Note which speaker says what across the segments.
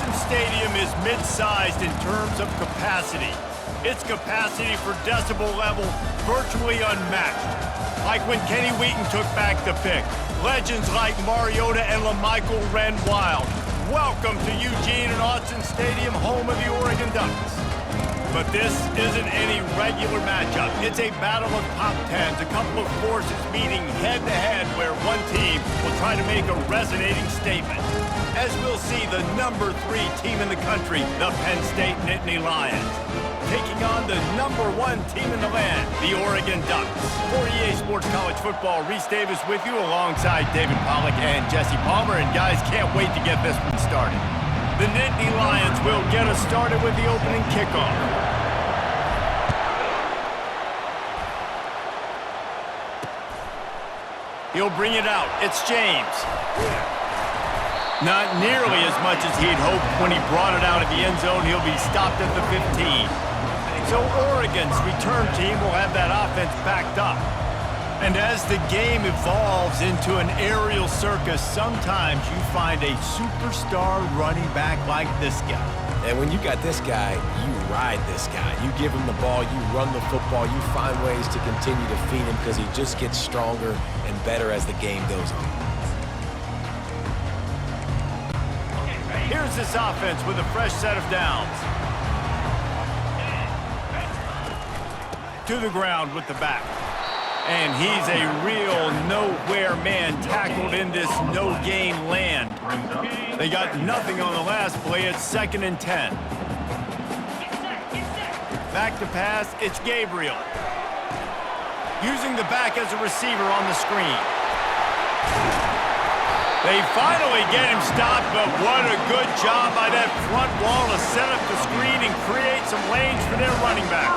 Speaker 1: Autzen Stadium is mid-sized in terms of capacity. Its capacity for decibel level virtually unmatched. Like when Kenny Wheaton took back the pick. Legends like Mariota and LaMichael ran wild. Welcome to Eugene and Autzen Stadium, home of the Oregon Ducks. But this isn't any regular matchup. It's a battle of top tens, a couple of forces meeting head-to-head where one team will try to make a resonating statement. As we'll see, the number 3 team in the country, the Penn State Nittany Lions, taking on the number 1 team in the land, the Oregon Ducks. For EA Sports College Football, Reese Davis with you alongside David Pollack and Jesse Palmer. And guys, can't wait to get this one started. The Nittany Lions will get us started with the opening kickoff. He'll bring it out. It's James. Not nearly as much as he'd hoped when he brought it out of the end zone. He'll be stopped at the 15. So Oregon's return team will have that offense backed up. And as the game evolves into an aerial circus, sometimes you find a superstar running back like this guy.
Speaker 2: And when you got this guy, you ride this guy. You give him the ball, you run the football, you find ways to continue to feed him because he just gets stronger and better as the game goes on.
Speaker 1: Here's this offense with a fresh set of downs. To the ground with the back. And he's a real nowhere man tackled in this no-gain land. They got nothing on the last play. It's 2nd and 10. Back to pass, it's Gabriel. Using the back as a receiver on the screen. They finally get him stopped, but what a good job by that front wall to set up the screen and create some lanes for their running back.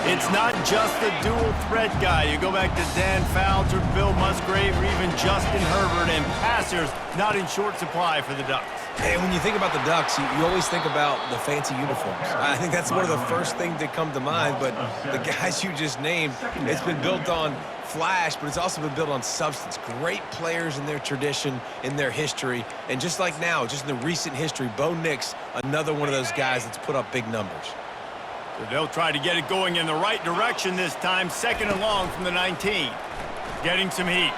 Speaker 1: It's not just the dual threat guy. You go back to Dan Fouts or Bill Musgrave or even Justin Herbert, and passers not in short supply for the Ducks.
Speaker 2: And when you think about the Ducks, you always think about the fancy uniforms. I think that's one of the first things that come to mind, but the guys you just named, it's been built on flash, but it's also been built on substance. Great players in their tradition, in their history, and just like now, just in the recent history, Bo Nix, another one of those guys that's put up big numbers.
Speaker 1: So they'll try to get it going in the right direction this time. 2nd and long from the 19. Getting some heat.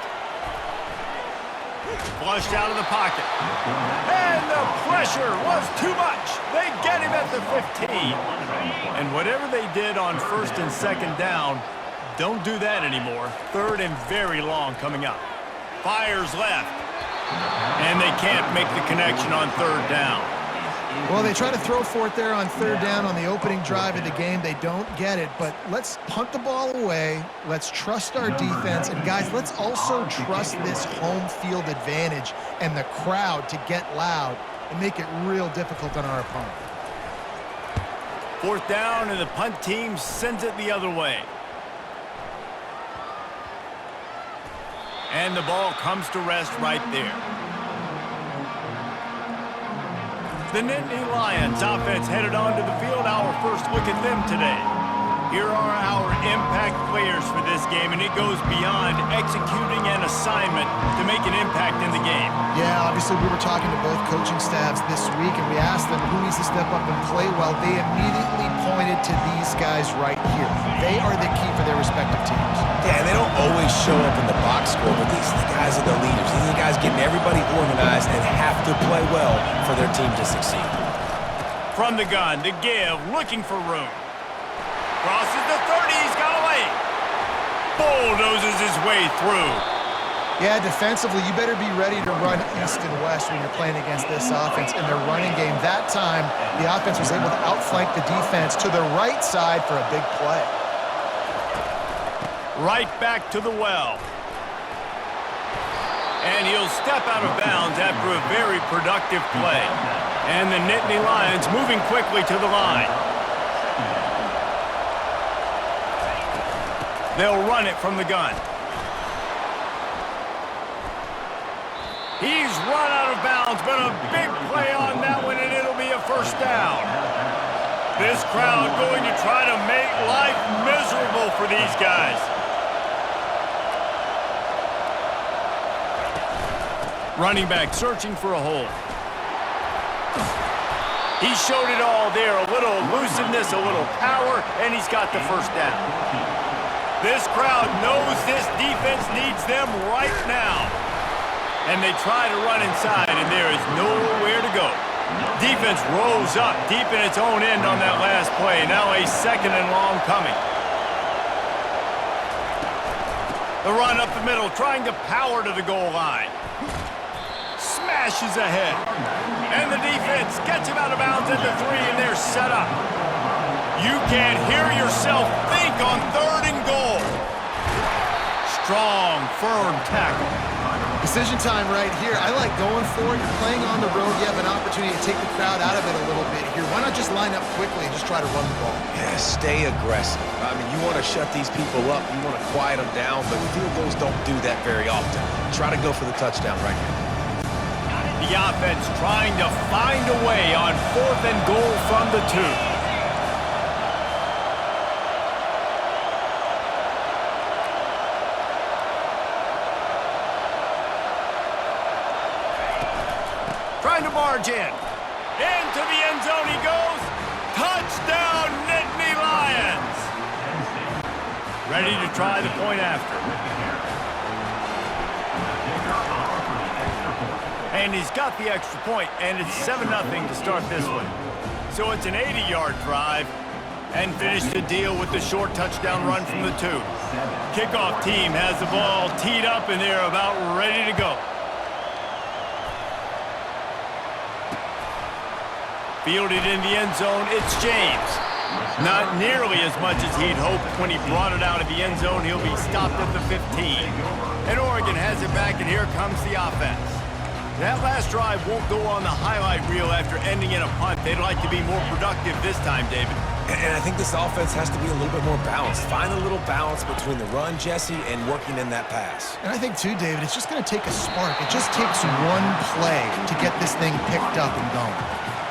Speaker 1: Flushed out of the pocket. And the pressure was too much. They get him at the 15. And whatever they did on 1st and 2nd down, don't do that anymore. 3rd and very long coming up. Fires left. And they can't make the connection on 3rd down.
Speaker 3: Well, they try to throw for it there on 3rd down on the opening drive of the game. They don't get it, but let's punt the ball away. Let's trust our defense. And, guys, let's also trust this home field advantage and the crowd to get loud and make it real difficult on our opponent.
Speaker 1: 4th down, and the punt team sends it the other way. And the ball comes to rest right there. The Nittany Lions offense headed onto the field. Our first look at them today. Here are our impact players for this game, and it goes beyond executing an assignment to make an impact in the game.
Speaker 3: Yeah, obviously we were talking to both coaching staffs this week, and we asked them who needs to step up and play well. They immediately pointed to these guys right here. They are the key for their respective teams.
Speaker 2: Yeah, and they don't always show up in the box score, but these are the guys are the leaders. These are the guys getting everybody organized and have to play well for their team to succeed.
Speaker 1: From the gun, to give, looking for room. Crosses the 30, he's got away. Bulldozes his way through.
Speaker 3: Yeah, defensively, you better be ready to run east and west when you're playing against this offense in their running game. That time, the offense was able to outflank the defense to the right side for a big play.
Speaker 1: Right back to the well. And he'll step out of bounds after a very productive play. And the Nittany Lions moving quickly to the line. They'll run it from the gun. He's run out of bounds, but a big play on that one, and it'll be a 1st down. This crowd going to try to make life miserable for these guys. Running back searching for a hole. He showed it all there, a little elusiveness, a little power, and he's got the first down. This crowd knows this defense needs them right now. And they try to run inside, and there is nowhere to go. Defense rose up deep in its own end on that last play. Now a 2nd and long coming. The run up the middle, trying to power to the goal line. Smashes ahead. And the defense gets him out of bounds at the 3, and they're set up. You can't hear yourself think on 3rd and goal. Strong, firm tackle.
Speaker 3: Decision time right here. I like going for it. You're playing on the road. You have an opportunity to take the crowd out of it a little bit here. Why not just line up quickly and just try to run the ball?
Speaker 2: Yeah, stay aggressive. I mean, you want to shut these people up. You want to quiet them down, but field goals don't do that very often. Try to go for the touchdown right here.
Speaker 1: The offense trying to find a way on 4th and goal from the 2. Trying to barge in. Into the end zone he goes. Touchdown, Nittany Lions. Ready to try the point after. And he's got the extra point, and it's 7-0 to start this one. So it's an 80-yard drive, and finish the deal with the short touchdown run from the 2. Kickoff team has the ball teed up, and they're about ready to go. Fielded in the end zone, it's James. Not nearly as much as he'd hoped when he brought it out of the end zone. He'll be stopped at the 15. And Oregon has it back, and here comes the offense. That last drive won't go on the highlight reel after ending in a punt. They'd like to be more productive this time, David.
Speaker 2: And I think this offense has to be a little bit more balanced. Find a little balance between the run, Jesse, and working in that pass.
Speaker 3: And I think, too, David, it's just going to take a spark. It just takes one play to get this thing picked up and going.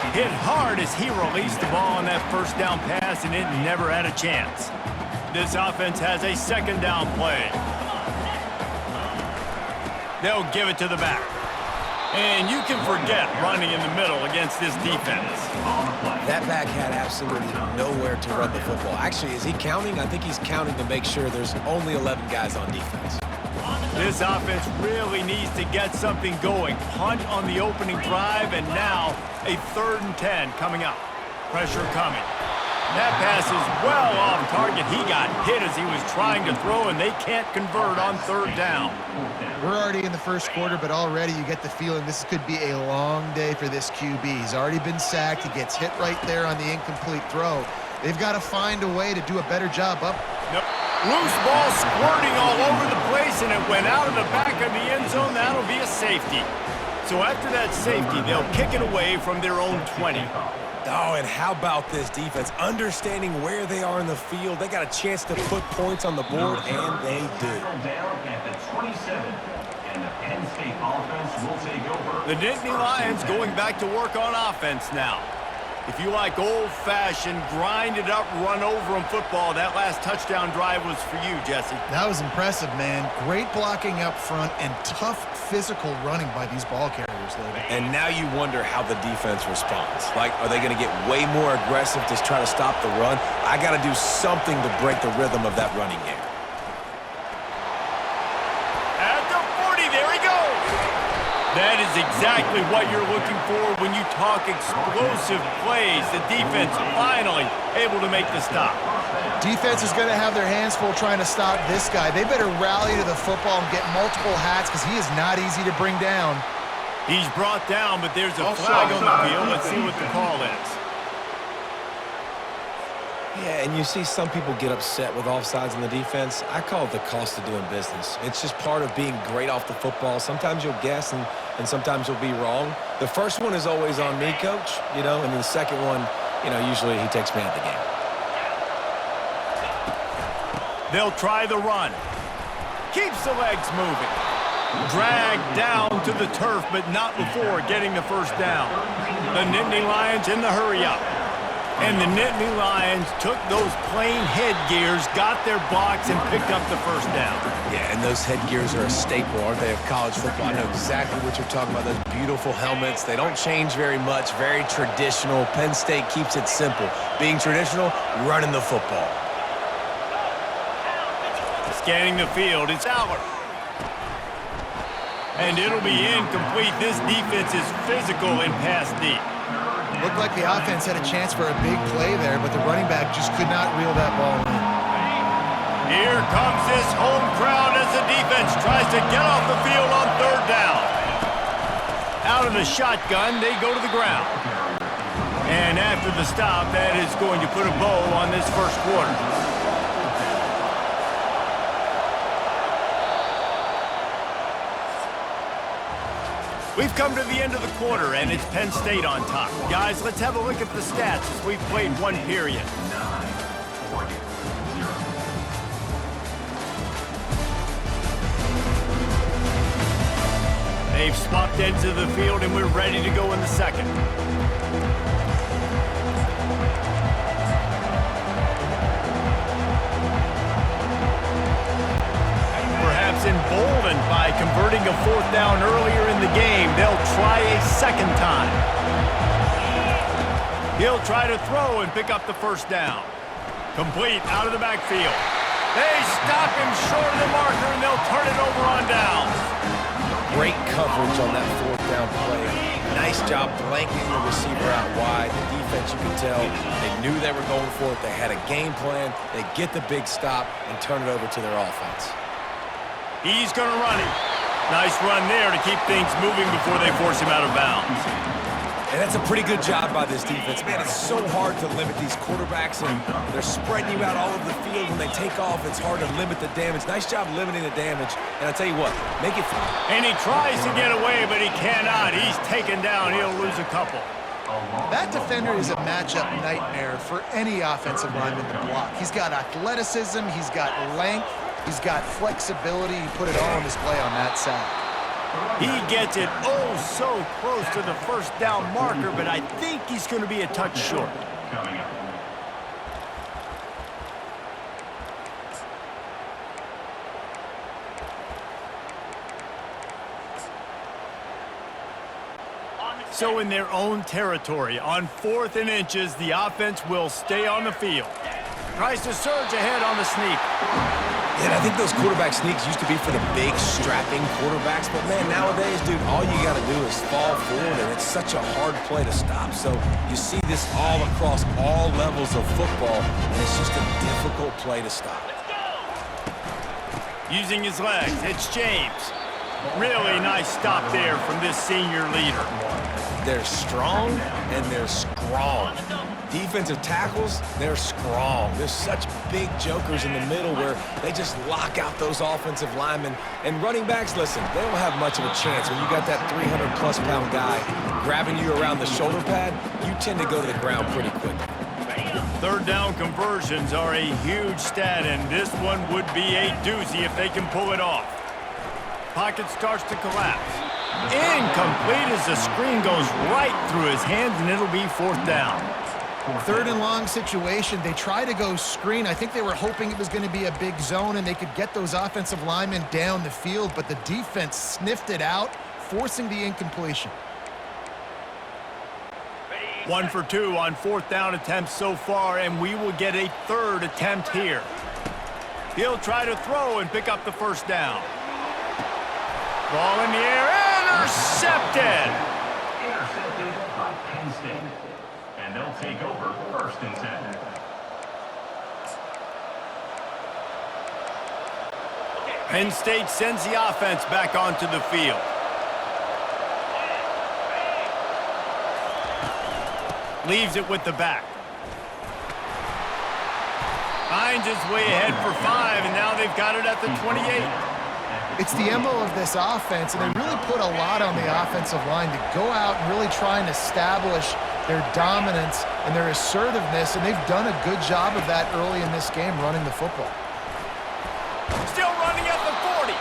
Speaker 1: Hit hard as he released the ball on that first down pass, and it never had a chance. This offense has a 2nd down play. They'll give it to the back. And you can forget running in the middle against this defense.
Speaker 2: That back had absolutely nowhere to run the football. Actually, is he counting? I think he's counting to make sure there's only 11 guys on defense.
Speaker 1: This offense really needs to get something going. Punt on the opening drive, and now a 3rd and 10 coming up. Pressure coming. That pass is well off target. He got hit as he was trying to throw, and they can't convert on 3rd down.
Speaker 3: We're already in the first quarter, but already you get the feeling this could be a long day for this QB. He's already been sacked. He gets hit right there on the incomplete throw. They've got to find a way to do a better job up.
Speaker 1: Nope. Loose ball squirting all over the place, and it went out of the back of the end zone. That'll be a safety. So after that safety, they'll kick it away from their own 20.
Speaker 2: Oh, and how about this defense? Understanding where they are in the field. They got a chance to put points on the board, and they do.
Speaker 1: The Nittany Lions going back to work on offense now. If you like old-fashioned, grind-it-up, run-over-'em football, that last touchdown drive was for you, Jesse.
Speaker 3: That was impressive, man. Great blocking up front and tough physical running by these ball carriers, David.
Speaker 2: And now you wonder how the defense responds. Like, are they going to get way more aggressive to try to stop the run? I got to do something to break the rhythm of that running game.
Speaker 1: At the 40, there he goes. That is exactly what you're looking for when you talk explosive plays. The defense finally able to make the stop.
Speaker 3: Defense is going to have their hands full trying to stop this guy. They better rally to the football and get multiple hats because he is not easy to bring down.
Speaker 1: He's brought down, but there's a flag on the field. Let's see what the call is.
Speaker 2: Yeah, and you see some people get upset with offsides in the defense. I call it the cost of doing business. It's just part of being great off the football. Sometimes you'll guess and sometimes you'll be wrong. The first one is always on me, Coach, and then the second one, usually he takes me out of the game.
Speaker 1: They'll try the run. Keeps the legs moving. Dragged down to the turf, but not before getting the first down. The Nittany Lions in the hurry up. And the Nittany Lions took those plain headgears, got their blocks, and picked up the first down.
Speaker 2: Yeah, and those headgears are a staple, aren't they, of college football? I know exactly what you're talking about, those beautiful helmets. They don't change very much, very traditional. Penn State keeps it simple. Being traditional, running the football.
Speaker 1: Scanning the field, it's Aller. And it'll be incomplete. This defense is physical and pass deep.
Speaker 3: Looked like the offense had a chance for a big play there, but the running back just could not reel that ball in.
Speaker 1: Here comes this home crowd as the defense tries to get off the field on third down. Out of the shotgun, they go to the ground. And after the stop, that is going to put a bow on this first quarter. We've come to the end of the quarter, and it's Penn State on top. Guys, let's have a look at the stats as we've played one period. They've swapped ends of the field, and we're ready to go in the second. Emboldened by converting a fourth down earlier in the game, they'll try a second time. He'll try to throw and pick up the first down. Complete out of the backfield. They stop him short of the marker, and they'll turn it over on downs.
Speaker 2: Great coverage on that fourth down play. Nice job blanking the receiver out wide. The defense, you could tell, they knew they were going for it. They had a game plan. They get the big stop and turn it over to their offense.
Speaker 1: He's going to run it. Nice run there to keep things moving before they force him out of bounds.
Speaker 2: And that's a pretty good job by this defense. Man, it's so hard to limit these quarterbacks, and they're spreading you out all over the field. When they take off, it's hard to limit the damage. Nice job limiting the damage. And I'll tell you what, make it fun.
Speaker 1: And he tries to get away, but he cannot. He's taken down. He'll lose a couple.
Speaker 3: That defender is a matchup nightmare for any offensive lineman to block. He's got athleticism. He's got length. He's got flexibility. He put it all on display on that sack.
Speaker 1: He gets it oh so close to the first down marker, but I think he's going to be a touch short. So in their own territory, on 4th and inches, the offense will stay on the field. Tries to surge ahead on the sneak.
Speaker 2: And I think those quarterback sneaks used to be for the big, strapping quarterbacks. But, man, nowadays, dude, all you got to do is fall forward, and it's such a hard play to stop. So you see this all across all levels of football, and it's just a difficult play to stop.
Speaker 1: Using his legs, it's James. Really nice stop there from this senior leader.
Speaker 2: They're strong, and they're strong. Defensive tackles, they're strong. There's such big jokers in the middle where they just lock out those offensive linemen. And running backs, listen, they don't have much of a chance. When you got that 300-plus pound guy grabbing you around the shoulder pad, you tend to go to the ground pretty quickly.
Speaker 1: Third down conversions are a huge stat, and this one would be a doozy if they can pull it off. Pocket starts to collapse. Incomplete as the screen goes right through his hands, and it'll be 4th down.
Speaker 3: 3rd and long situation. They try to go screen. I think they were hoping it was going to be a big zone and they could get those offensive linemen down the field, but the defense sniffed it out, forcing the incompletion.
Speaker 1: 1 for 2 on 4th down attempts so far, and we will get a 3rd attempt here. He'll try to throw and pick up the first down. Ball in the air, intercepted!
Speaker 4: Intercepted by Penn State. And they'll take over 1st and 10.
Speaker 1: Penn State sends the offense back onto the field. Leaves it with the back. Finds his way ahead for 5, and now they've got it at the 28.
Speaker 3: It's the MO of this offense, and they really put a lot on the offensive line to go out and really try and establish their dominance and their assertiveness, and they've done a good job of that early in this game running the football.
Speaker 1: Still running at the 40.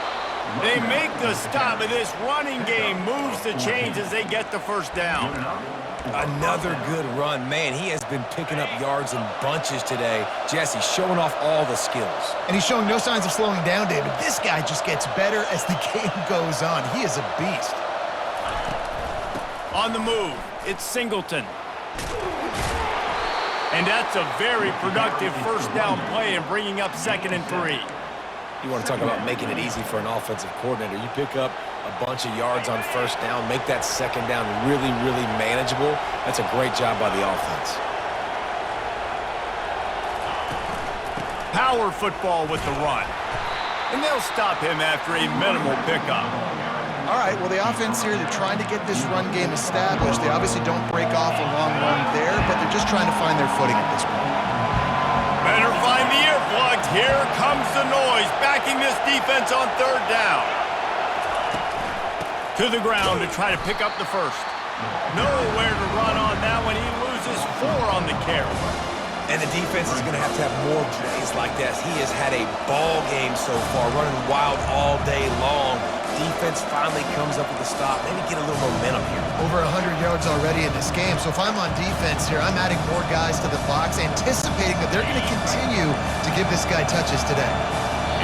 Speaker 1: They make the stop, and this running game moves the chains as they get the first down.
Speaker 2: Another good run. Man, he has been picking up yards in bunches today. Jesse showing off all the skills.
Speaker 3: And he's showing no signs of slowing down, David. This guy just gets better as the game goes on. He is a beast.
Speaker 1: On the move, it's Singleton. And that's a very productive first down play and bringing up 2nd and 3.
Speaker 2: You want to talk about making it easy for an offensive coordinator. You pick up a bunch of yards on first down, make that 2nd down really, really manageable. That's a great job by the offense.
Speaker 1: Power football with the run. And they'll stop him after a minimal pickup.
Speaker 3: All right, well, the offense here, they're trying to get this run game established. They obviously don't break off a long run there, but they're just trying to find their footing at this point.
Speaker 1: Better find the earplugs. Here comes the noise, backing this defense on 3rd down. To the ground to try to pick up the first. Nowhere to run on that one. He loses 4 on the carry.
Speaker 2: And the defense is going to have more plays like this. He has had a ball game so far, running wild all day long. Defense finally comes up with a stop. Maybe get a little momentum here.
Speaker 3: Over 100 yards already in this game. So if I'm on defense here, I'm adding more guys to the box, anticipating that they're going to continue to give this guy touches today.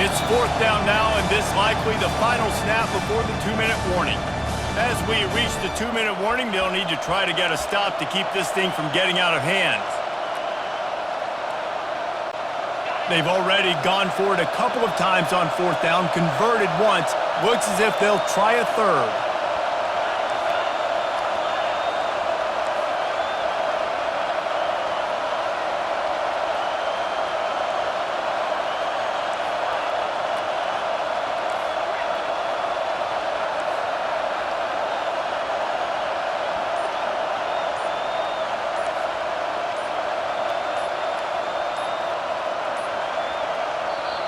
Speaker 1: It's 4th down now, and this likely the final snap before the 2-minute warning. As we reach the 2-minute warning, they'll need to try to get a stop to keep this thing from getting out of hand. They've already gone for it a couple of times on 4th down, converted once. Looks as if they'll try a 3rd.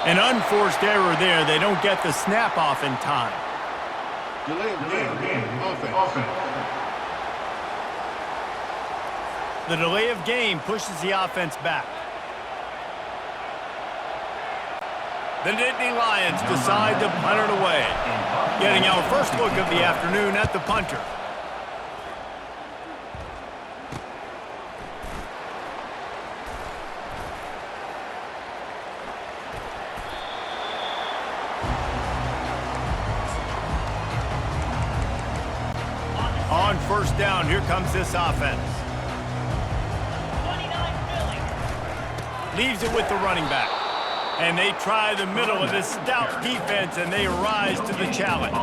Speaker 1: An unforced error there. They don't get the snap off in time.
Speaker 5: Delay of game. Offense.
Speaker 1: The delay of game pushes the offense back. The Nittany Lions decide to punt it away. Getting our first look of the afternoon at the punter. On 1st down, here comes this offense. Leaves it with the running back. And they try the middle of this stout defense, and they rise to the challenge.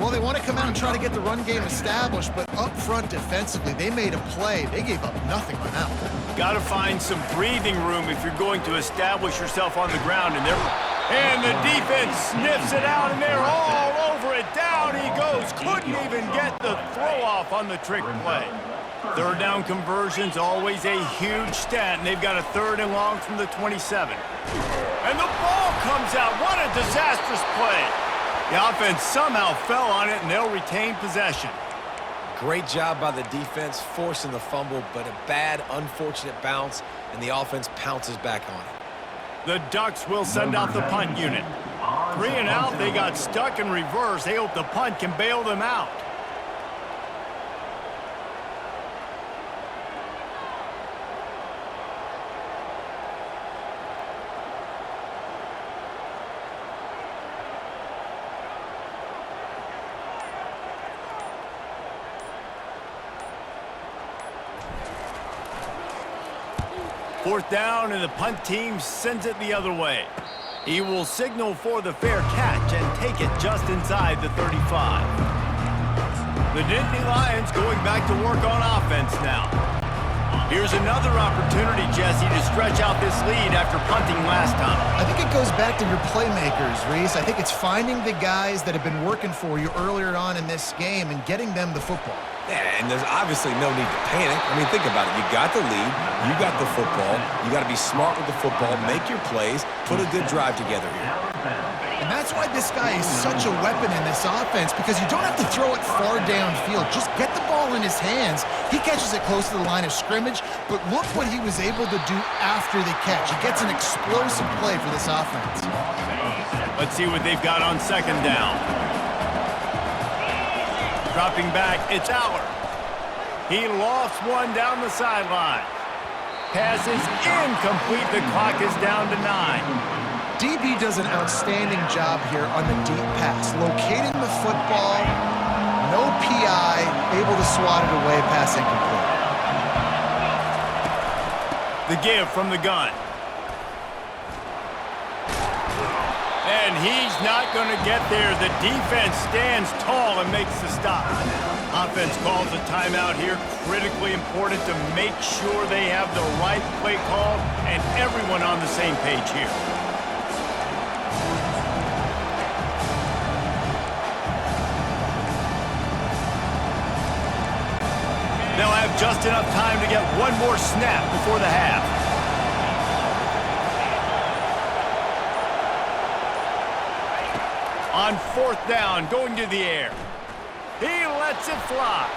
Speaker 3: Well, they want to come out and try to get the run game established, but up front defensively, they made a play. They gave up nothing on that one.
Speaker 1: Got to find some breathing room if you're going to establish yourself on the ground. And the defense sniffs it out, and they're all over it. Down he goes. Couldn't even get the throw-off on the trick play. 3rd down conversion's always a huge stat, and they've got a 3rd and long from the 27. And the ball comes out. What a disastrous play. The offense somehow fell on it, and they'll retain possession.
Speaker 2: Great job by the defense, forcing the fumble, but a bad, unfortunate bounce, and the offense pounces back on it.
Speaker 1: The Ducks will send out the punt unit. 3 and out, they got stuck in reverse. They hope the punt can bail them out. Fourth down, and the punt team sends it the other way. He will signal for the fair catch and take it just inside the 35. The Nittany Lions going back to work on offense now. Here's another opportunity, Jesse, to stretch out this lead after punting last time.
Speaker 3: I think it goes back to your playmakers, Reese. I think it's finding the guys that have been working for you earlier on in this game and getting them the football.
Speaker 2: Yeah, and there's obviously no need to panic. I mean, think about it. You got the lead. You got the football. You got to be smart with the football, make your plays, put a good drive together here.
Speaker 3: And that's why this guy is such a weapon in this offense, because you don't have to throw it far downfield. Just get the ball ball in his hands. He catches it close to the line of scrimmage, but look what he was able to do after the catch. He gets an explosive play for this offense.
Speaker 1: Let's see what they've got on second down. Dropping back, it's Aller. He lofts one down the sideline. Pass is incomplete. The clock is down to 9.
Speaker 3: DB does an outstanding job here on the deep pass, locating the football, no PI, able to swat it away, pass incomplete.
Speaker 1: The give from the gun. And he's not going to get there. The defense stands tall and makes the stop. Offense calls a timeout here. Critically important to make sure they have the right play call and everyone on the same page here. They'll have just enough time to get one more snap before the half. On fourth down, going to the air. He lets it fly.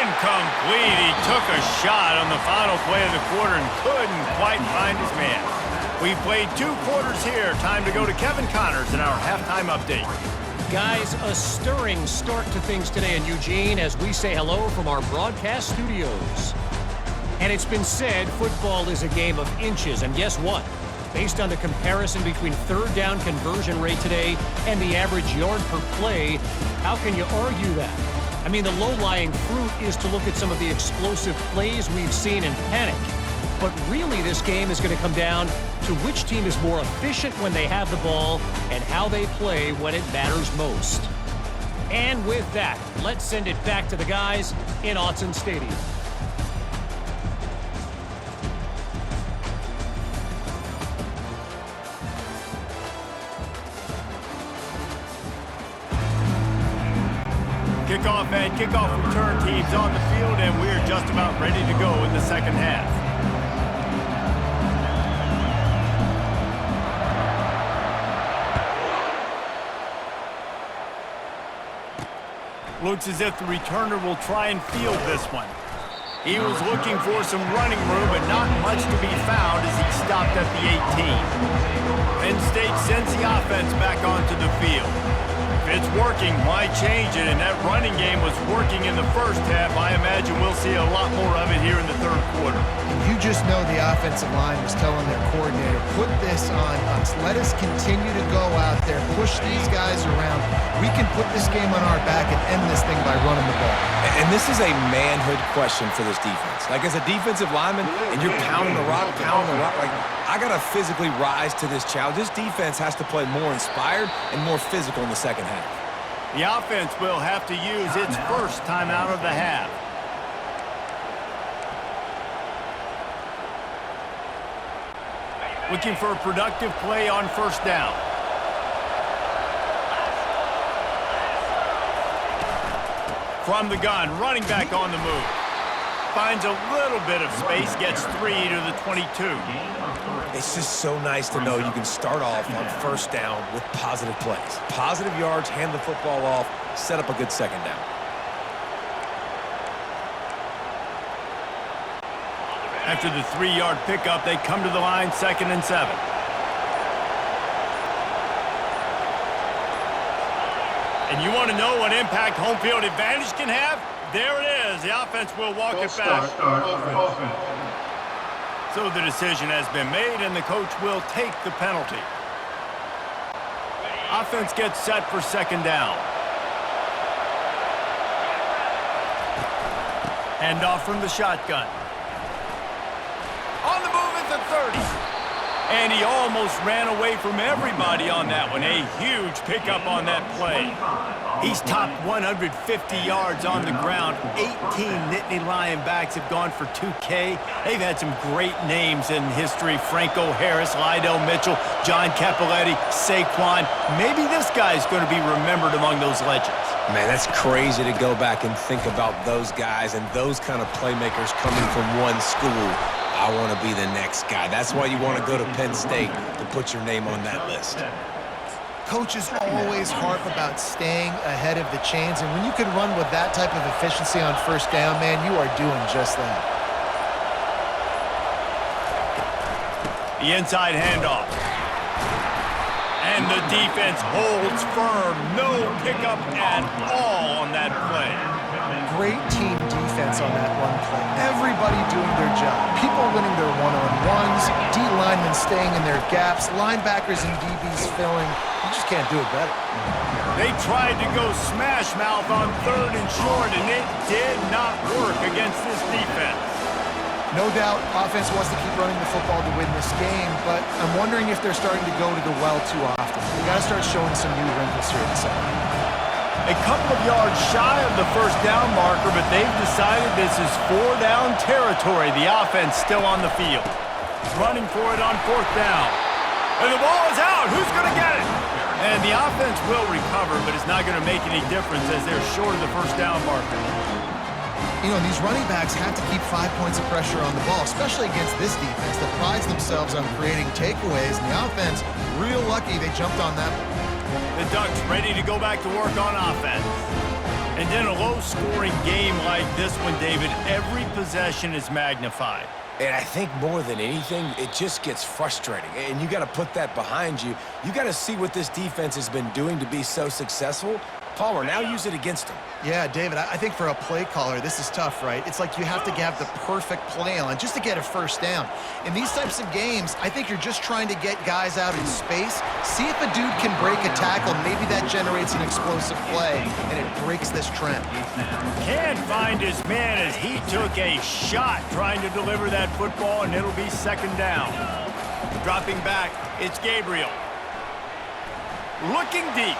Speaker 1: Incomplete. He took a shot on the final play of the quarter and couldn't quite find his man. We've played 2 quarters here. Time to go to Kevin Connors in our halftime update.
Speaker 6: Guys, a stirring start to things today in Eugene as we say hello from our broadcast studios. And it's been said football is a game of inches, and guess what? Based on the comparison between third down conversion rate today and the average yard per play, how can you argue that? I mean, the low-lying fruit is to look at some of the explosive plays we've seen in panic. But really, this game is going to come down to which team is more efficient when they have the ball and how they play when it matters most. And with that, let's send it back to the guys in Autzen Stadium.
Speaker 1: Kickoff and kickoff return teams on the field, and we're just about ready to go in the second half. Looks as if the returner will try and field this one. He was looking for some running room, but not much to be found as he stopped at the 18. Penn State sends the offense back onto the field. If it's working, why change it? And that running game was working in the first half. I imagine we'll see a lot more of it here in the third quarter.
Speaker 3: And you just know the offensive line was telling their coordinator, put this on us. Let us continue to go out there, push these guys around. We can put this game on our back and end this thing by running the ball.
Speaker 2: And this is a manhood question for this defense. Like, as a defensive lineman, and you're pounding the rock, like, I got to physically rise to this challenge. This defense has to play more inspired and more physical in the second half.
Speaker 1: The offense will have to use its first timeout of the half. Looking for a productive play on first down. From the gun, running back on the move. Finds a little bit of space, gets 3 to the 22.
Speaker 2: It's just so nice to know you can start off on first down with positive plays. Positive yards, hand the football off, set up a good second down.
Speaker 1: After the 3-yard pickup, they come to the line, 2nd and 7. And you want to know what impact home field advantage can have? There it is. The offense will walk it back. So the decision has been made, and the coach will take the penalty. Offense gets set for second down. Handoff from the shotgun. On the move at the 30. And he almost ran away from everybody on that one. A huge pickup on that play. He's topped 150 yards on the ground. 18 Nittany Lion backs have gone for 2K. They've had some great names in history. Franco Harris, Lydell Mitchell, John Cappelletti, Saquon. Maybe this guy's going to be remembered among those legends.
Speaker 2: Man, that's crazy to go back and think about those guys and those kind of playmakers coming from one school. I want to be the next guy. That's why you want to go to Penn State, to put your name on that list.
Speaker 3: Coaches always harp about staying ahead of the chains, and when you can run with that type of efficiency on first down, man, you are doing just that.
Speaker 1: The inside handoff. And the defense holds firm. No pickup at all on that play.
Speaker 3: Great team defense on that run play. Everybody doing their job. People winning their one-on-ones, D linemen staying in their gaps, linebackers and DBs filling. You just can't do it better.
Speaker 1: They tried to go smash mouth on 3rd and short, and it did not work against this defense.
Speaker 3: No doubt, offense wants to keep running the football to win this game, but I'm wondering if they're starting to go to the well too often. They got to start showing some new wrinkles here in the second half.
Speaker 1: A couple of yards shy of the first down marker, but they've decided this is 4-down territory. The offense still on the field. Running for it on 4th down. And the ball is out. Who's going to get it? And the offense will recover, but it's not going to make any difference as they're short of the first down marker.
Speaker 3: You know, these running backs have to keep 5 points of pressure on the ball, especially against this defense that prides themselves on creating takeaways. And the offense, real lucky they jumped on that one.
Speaker 1: The Ducks ready to go back to work on offense. And in a low-scoring game like this one, David, every possession is magnified.
Speaker 2: And I think more than anything, it just gets frustrating. And you got to put that behind you. You got to see what this defense has been doing to be so successful. Palmer, now use it against him.
Speaker 3: Yeah, David, I think for a play caller, this is tough, right? It's like you have to have the perfect play on just to get a first down. In these types of games, I think you're just trying to get guys out in space, see if a dude can break a tackle. Maybe that generates an explosive play, and it breaks this trend.
Speaker 1: Can't find his man as he took a shot trying to deliver that football, and it'll be 2nd down. Dropping back, it's Gabriel. Looking deep.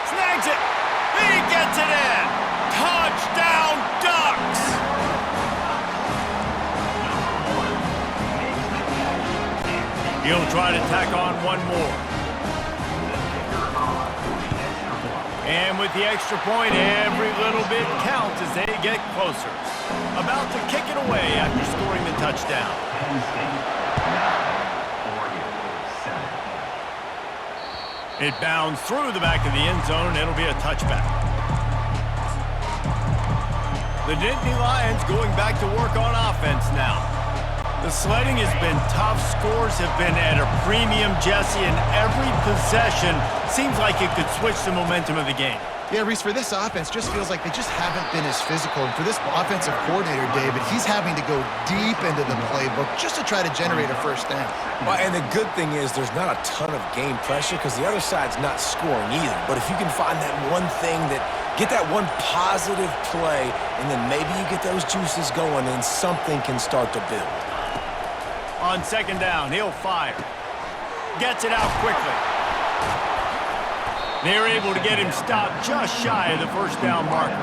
Speaker 1: Snags it. He gets it in. Touchdown, Ducks. He'll try to tack on one more. And with the extra point, every little bit counts as they get closer. About to kick it away after scoring the touchdown. It bounds through the back of the end zone, and it'll be a touchback. The Nittany Lions going back to work on offense now. The sledding has been tough. Scores have been at a premium, Jesse, and every possession seems like it could switch the momentum of the game.
Speaker 3: Yeah, Reese, for this offense, just feels like they just haven't been as physical. And for this offensive coordinator, David, he's having to go deep into the playbook just to try to generate a first down.
Speaker 2: Well, and the good thing is there's not a ton of game pressure because the other side's not scoring either. But if you can find that one thing get that one positive play, and then maybe you get those juices going and something can start to build.
Speaker 1: On 2nd down, he'll fire. Gets it out quickly. They're able to get him stopped just shy of the first down marker.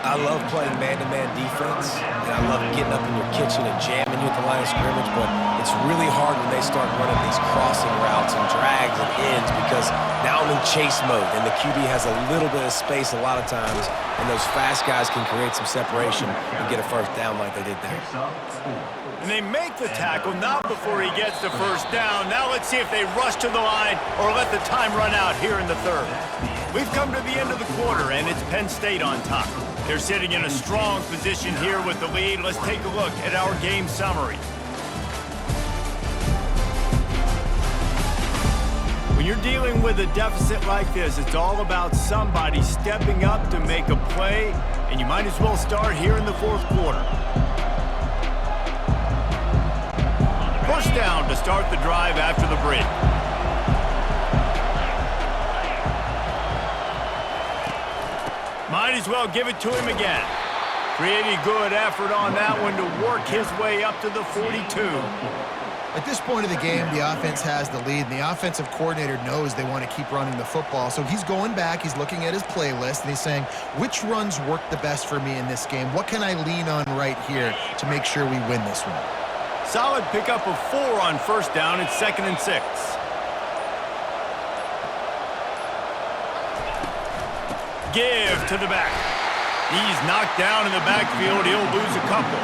Speaker 2: I love playing man-to-man defense, and I love getting up in your kitchen and jamming you at the line of scrimmage, but it's really hard when they start running these crossing routes and drags and ends because now I'm in chase mode, and the QB has a little bit of space a lot of times, and those fast guys can create some separation and get a first down like they did there.
Speaker 1: And they make the tackle, not before he gets the first down. Now let's see if they rush to the line or let the time run out here in the 3rd. We've come to the end of the quarter, and it's Penn State on top. They're sitting in a strong position here with the lead. Let's take a look at our game summary. When you're dealing with a deficit like this, it's all about somebody stepping up to make a play, and you might as well start here in the 4th quarter. First down to start the drive after the break. Might as well give it to him again. Pretty good effort on that one to work his way up to the 42.
Speaker 3: At this point of the game, the offense has the lead, and the offensive coordinator knows they want to keep running the football. So he's going back, he's looking at his playlist, and he's saying, which runs work the best for me in this game? What can I lean on right here to make sure we win this one?
Speaker 1: Solid pickup of 4 on first down. It's 2nd and 6. Give to the back. He's knocked down in the backfield. He'll lose a couple.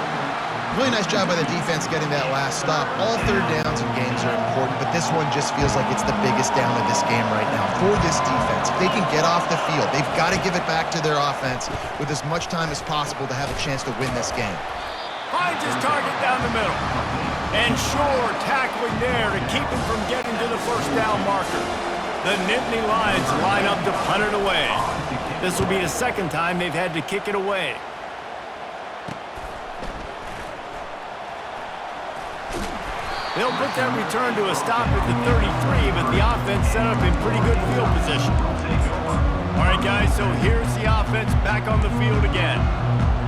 Speaker 3: Really nice job by the defense getting that last stop. All third downs in games are important, but this one just feels like it's the biggest down of this game right now for this defense. If they can get off the field, they've got to give it back to their offense with as much time as possible to have a chance to win this game.
Speaker 1: Finds his target down the middle. And sure, tackling there to keep him from getting to the first down marker. The Nittany Lions line up to punt it away. This will be the second time they've had to kick it away. They'll put that return to a stop at the 33, but the offense set up in pretty good field position. All right, guys, so here's the offense back on the field again.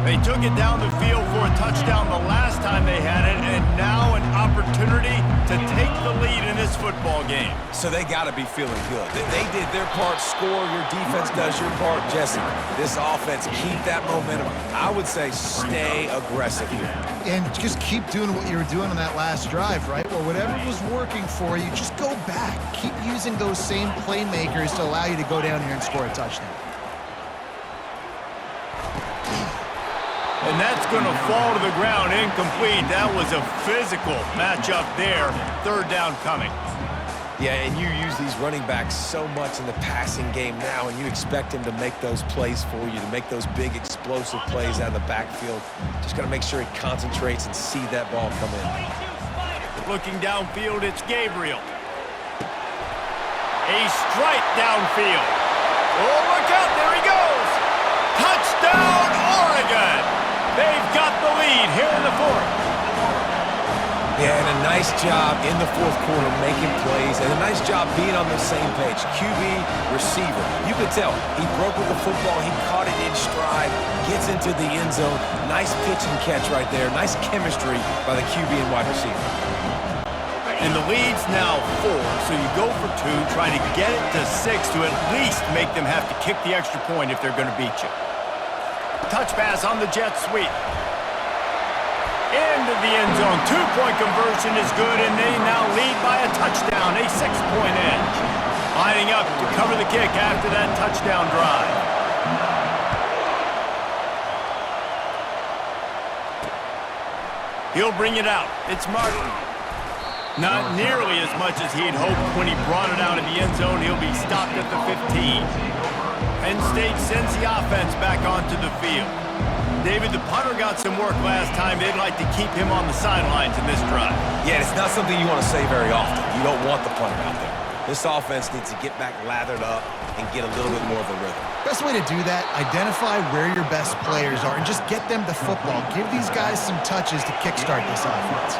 Speaker 1: They took it down the field for a touchdown the last time they had it, and now an opportunity to take the lead in this football game.
Speaker 2: So they got to be feeling good. They did their part, score. Your defense does your part, Jesse. This offense, keep that momentum. I would say stay aggressive here.
Speaker 3: And just keep doing what you were doing on that last drive, right? Well, whatever was working for you, just go back. Keep using those same playmakers to allow you to go down here and score a touchdown.
Speaker 1: And that's going to fall to the ground incomplete. That was a physical matchup there. Third down coming.
Speaker 2: Yeah, and you use these running backs so much in the passing game now, and you expect him to make those plays for you, to make those big explosive plays out of the backfield. Just got to make sure he concentrates and see that ball come in.
Speaker 1: Looking downfield, it's Gabriel. A strike downfield. Oh, look out, there he goes. Touchdown, Oregon. They've got the lead here in the fourth.
Speaker 2: Yeah, and a nice job in the fourth quarter making plays, and a nice job being on the same page. QB, receiver. You could tell he broke with the football. He caught it in stride, gets into the end zone. Nice pitch and catch right there. Nice chemistry by the QB and wide receiver.
Speaker 1: And the lead's now 4, so you go for 2, try to get it to 6 to at least make them have to kick the extra point if they're going to beat you. Touch pass on the jet sweep. Into the end zone. 2-point conversion is good, and they now lead by a touchdown, a 6-point edge. Lining up to cover the kick after that touchdown drive. He'll bring it out. It's Martin. Not nearly as much as he'd hoped when he brought it out of the end zone. He'll be stopped at the 15. Penn State sends the offense back onto the field. David, the punter got some work last time. They'd like to keep him on the sidelines in this drive.
Speaker 2: Yeah, it's not something you want to say very often. You don't want the punter out there. This offense needs to get back lathered up and get a little bit more of a rhythm.
Speaker 3: Best way to do that, identify where your best players are and just get them the football. Give these guys some touches to kickstart this offense.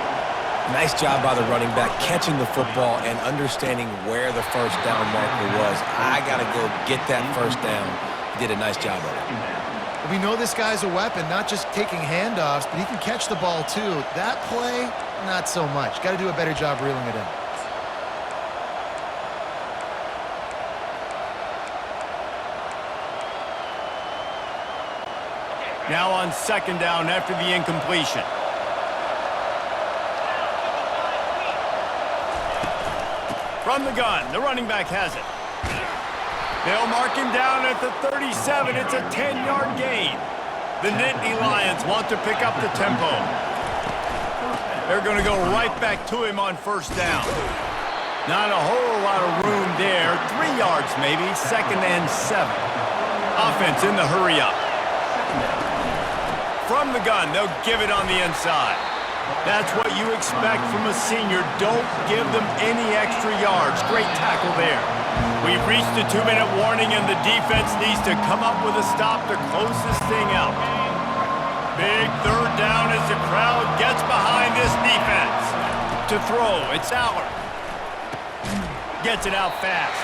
Speaker 2: Nice job by the running back, catching the football and understanding where the first down marker was. I got to go get that first down. He did a nice job of it.
Speaker 3: We know this guy's a weapon, not just taking handoffs, but he can catch the ball too. That play, not so much. Got to do a better job reeling it in.
Speaker 1: Now on second down after the incompletion. From the gun, the running back has it. They'll mark him down at the 37. It's a 10-yard gain. The Nittany Lions want to pick up the tempo. They're going to go right back to him on first down. Not a whole lot of room there. 3 yards maybe, 2nd and 7. Offense in the hurry up. From the gun, they'll give it on the inside. That's what you expect from a senior. Don't give them any extra yards. Great tackle there. We've reached the 2-minute warning, and the defense needs to come up with a stop to close this thing out. Big third down as the crowd gets behind this defense. To throw, it's Aller. Gets it out fast.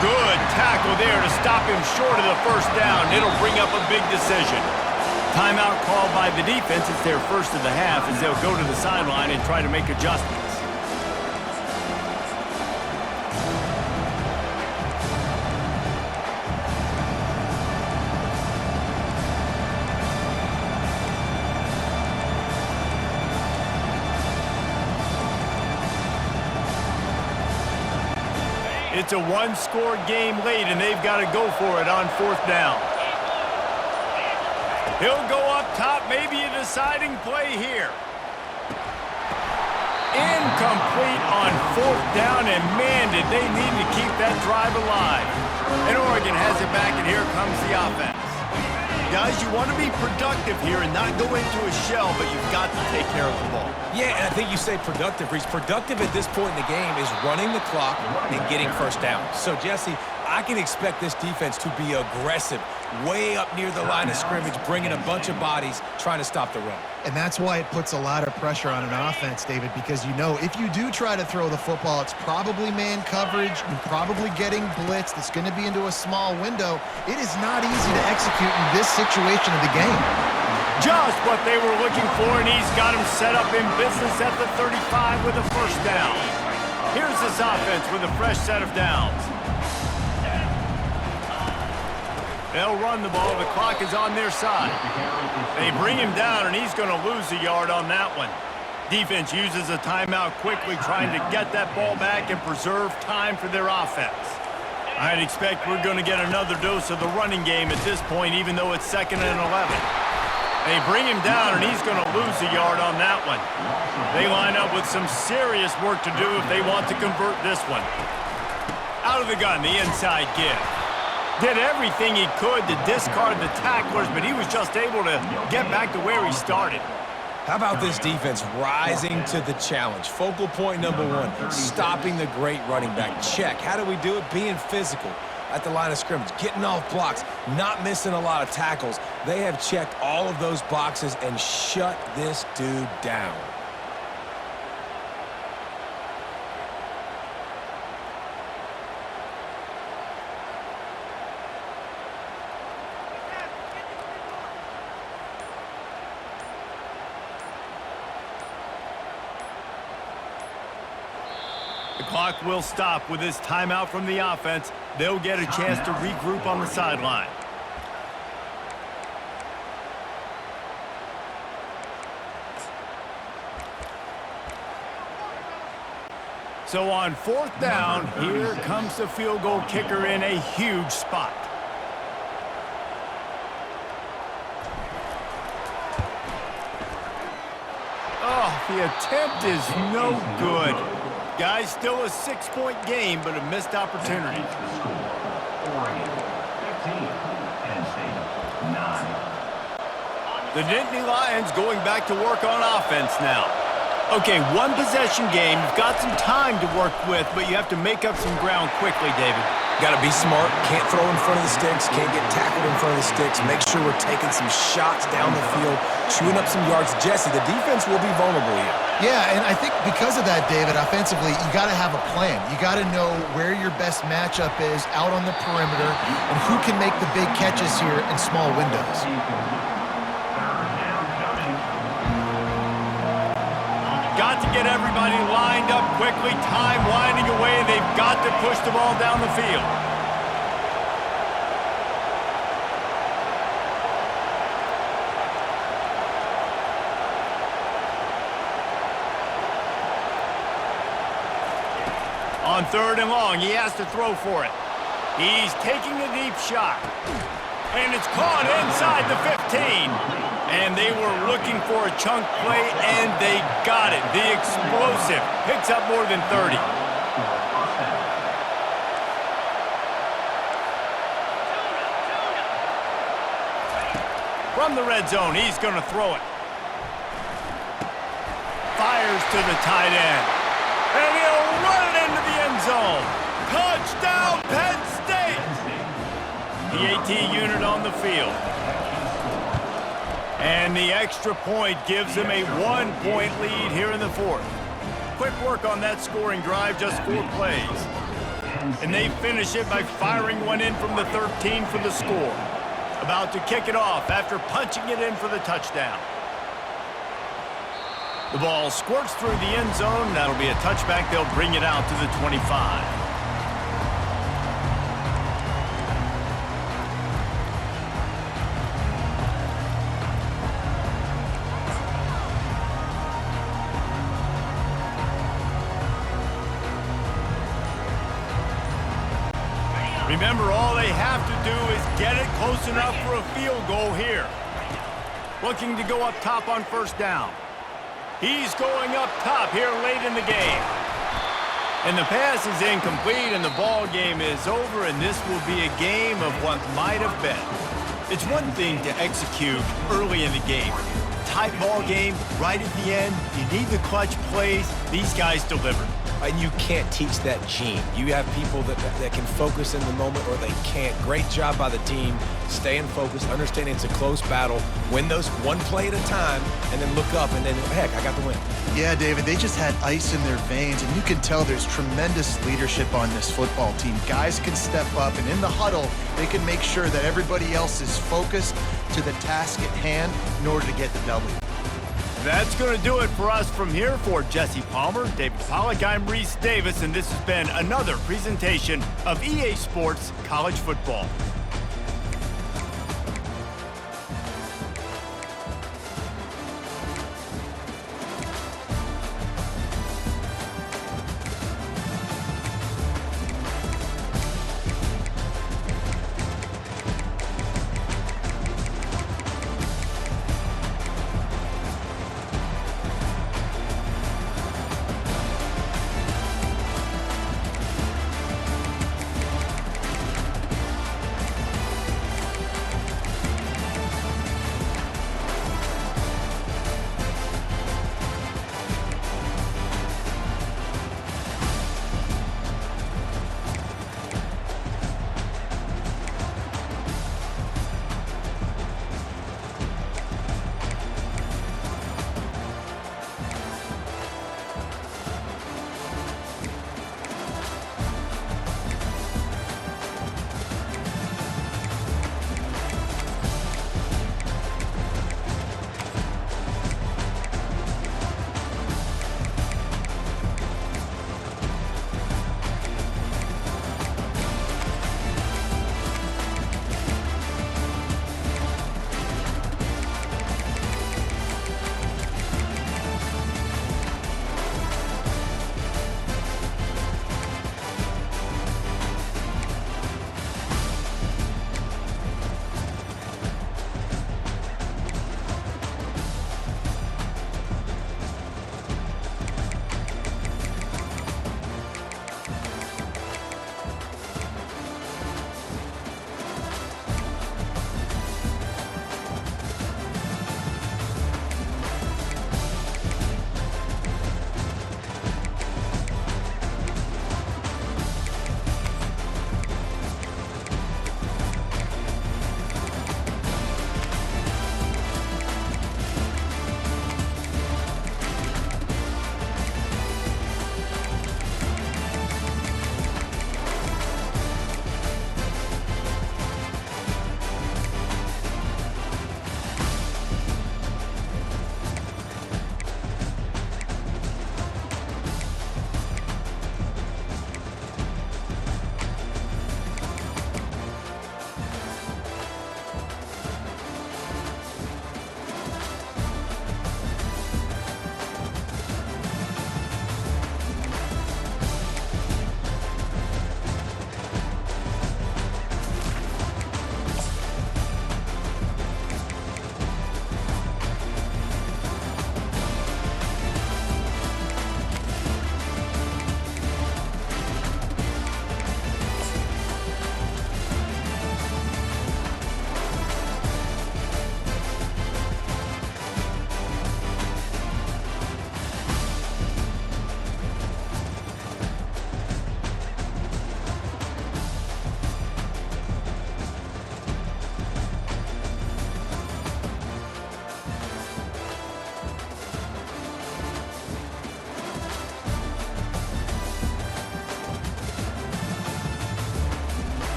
Speaker 1: Good tackle there to stop him short of the first down. It'll bring up a big decision. Timeout called by the defense. It's their first of the half as they'll go to the sideline and try to make adjustments. It's a one-score game late, and they've got to go for it on fourth down. He'll go up top, maybe a deciding play here. Incomplete on 4th down, and man, did they need to keep that drive alive. And Oregon has it back, and here comes the offense. Guys, you want to be productive here and not go into a shell, but you've got to take care of the ball.
Speaker 2: Yeah, and I think you say productive, Reese. Productive at this point in the game is running the clock and getting first down. So, Jesse, I can expect this defense to be aggressive, way up near the line of scrimmage, bringing a bunch of bodies, trying to stop the run.
Speaker 3: And that's why it puts a lot of pressure on an offense, David, because you know if you do try to throw the football, it's probably man coverage, you're probably getting blitzed, it's going to be into a small window. It is not easy to execute in this situation of the game.
Speaker 1: Just what they were looking for, and he's got him set up in business at the 35 with a first down. Here's this offense with a fresh set of downs. They'll run the ball. The clock is on their side. They bring him down, and he's going to lose a yard on that one. Defense uses a timeout quickly, trying to get that ball back and preserve time for their offense. I'd expect we're going to get another dose of the running game at this point, even though it's 2nd and 11. They bring him down, and he's going to lose a yard on that one. They line up with some serious work to do if they want to convert this one. Out of the gun, the inside give. Did everything he could to discard the tacklers, but he was just able to get back to where he started.
Speaker 2: How about this defense rising to the challenge? Focal point number 1, stopping the great running back. Check. How do we do it? Being physical at the line of scrimmage, getting off blocks, not missing a lot of tackles. They have checked all of those boxes and shut this dude down.
Speaker 1: The clock will stop with this timeout from the offense. They'll get a chance to regroup on the sideline. So on 4th down, here comes the field goal kicker in a huge spot. Oh, the attempt is no good. Guys, still a 6-point game, but a missed opportunity.
Speaker 4: Oregon 15, Penn State 9.
Speaker 1: The Nittany Lions going back to work on offense now. Okay, 1 possession game. You've got some time to work with, but you have to make up some ground quickly, David.
Speaker 2: Got to be smart. Can't throw in front of the sticks. Can't get tackled in front of the sticks. Make sure we're taking some shots down the field, chewing up some yards. Jesse, the defense will be vulnerable here.
Speaker 3: Yeah, and I think because of that, David, offensively, you got to have a plan. You got to know where your best matchup is out on the perimeter and who can make the big catches here in small windows.
Speaker 1: Got to get everybody lined up quickly. Time winding away. They've got to push the ball down the field. On 3rd and long, he has to throw for it. He's taking a deep shot. And it's caught inside the 15. And they were looking for a chunk play, and they got it. The explosive picks up more than 30. From the red zone, he's going to throw it. Fires to the tight end. And he'll run it into the end zone. Touchdown, Penn State! The AT unit on the field. And the extra point gives them a 1-point lead here in the 4th. Quick work on that scoring drive, just 4 plays. And they finish it by firing one in from the 13 for the score. About to kick it off after punching it in for the touchdown. The ball squirts through the end zone. That'll be a touchback. They'll bring it out to the 25. Remember, all they have to do is get it close enough for a field goal here. looking to go up top on first down. He's going up top here late in the game. And the pass is incomplete, and the ball game is over, and this will be a game of what might have been. It's one thing to execute early in the game. Tight ball game, right at the end. You need the clutch plays. These guys delivered.
Speaker 2: And you can't teach that gene. You have people that can focus in the moment or they can't. Great job by the team, staying focused, understanding it's a close battle, win those one play at a time, and then look up, and then, heck, I got the win.
Speaker 3: Yeah, David, they just had ice in their veins, and you can tell there's tremendous leadership on this football team. Guys can step up, and in the huddle, they can make sure that everybody else is focused to the task at hand in order to get the W.
Speaker 1: That's going to do it for us from here. For Jesse Palmer, David Pollack, I'm Reese Davis, and this has been another presentation of EA Sports College Football.